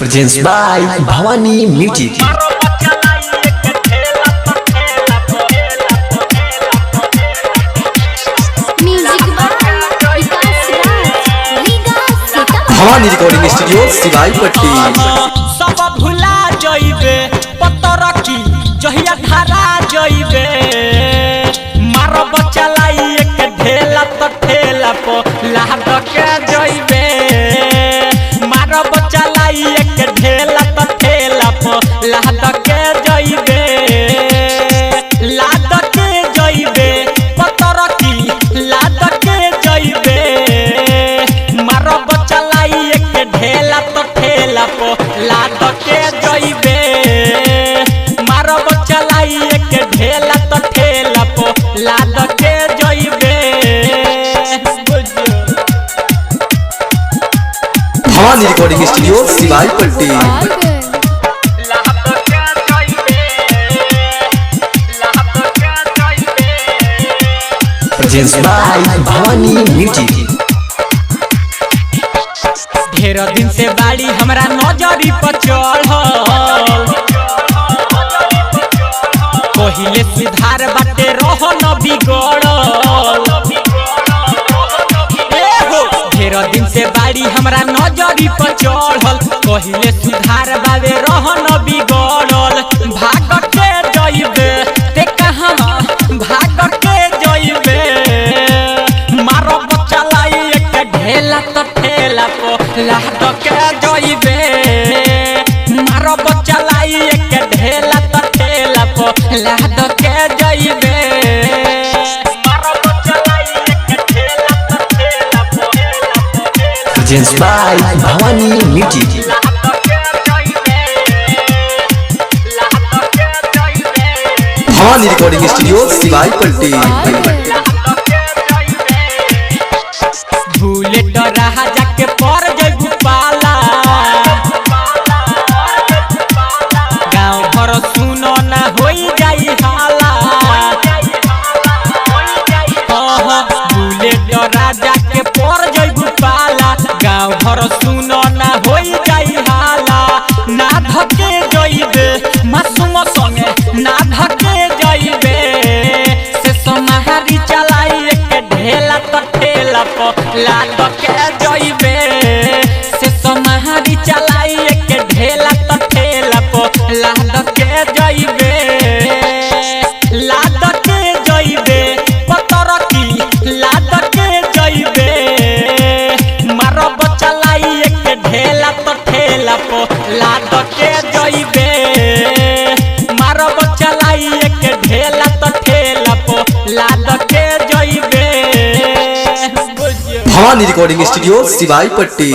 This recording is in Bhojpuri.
Presents by Bhavani Music. Bhavani recording studio Siwai Patti. सब भुला जइबे पतर की जहिया धारा जइबे मारो बच्चा लाई एक ढेला तो ठेला पो लाद के जइबे मारो बच्चा लाई एक ढेला तो ठेला पो लाद के जइबे लाद के जइबे पतर की लाद के जइबे मारो बच्चा लाई एक ढेला तो ठेला पो लाद के जइबे मारो बच्चा लाई एक ढेला तो ठेला पो लाद के जइबे। भवानी रिकॉर्डिंग स्टूडियो सिवाई पट्टी। Presents by Bhavani Music. ढेर दिन से बाड़ी हमरा नजरी पर चढ़ल पहिले सुधार बाटे रहो न बिगड़ल ढेर दिन से बाड़ी हमरा नजरी पर चढ़ल पहिले सुधार बावे रहो न बिगड़ल भाग के जइबे ते कहां भाग के जइबे मारो बच्चा लाई एक ढेला तो ठेला पो लाद के जइबे मारो बच्चा लाई एक ढेला तो ठेला पो लाद के जइबे मारो बच्चा लाई एक ढेला तो ठेला पो Presents by Bhavani Music. Bhavani recording studio Siwai Patti. Bullet राजा के पर जइबू पाला गाँव भर सुनो ना होई जाई हाला बुलेट राजा के पर जइबू पाला गाँव भर सुनो ना होई जाई हाला ना धके जइबे मासूम संगे ना धके जइबे से समाहारी चलाई एक ढेला तो ठेला पो लाद के जइबे से समाहारी चलाई एक ढेला तो ठेला पो लाद के जइबे लाद के जइबे पतर की लाद के जइबे मारो बच्चा लाई एक ढेला तो ठेला पो लाद के जइबे मारो बच्चा लाई एक ढेला तो ठेला पो लाद के जइबे। भवानी रिकॉर्डिंग स्टूडियो सिवाई पट्टी।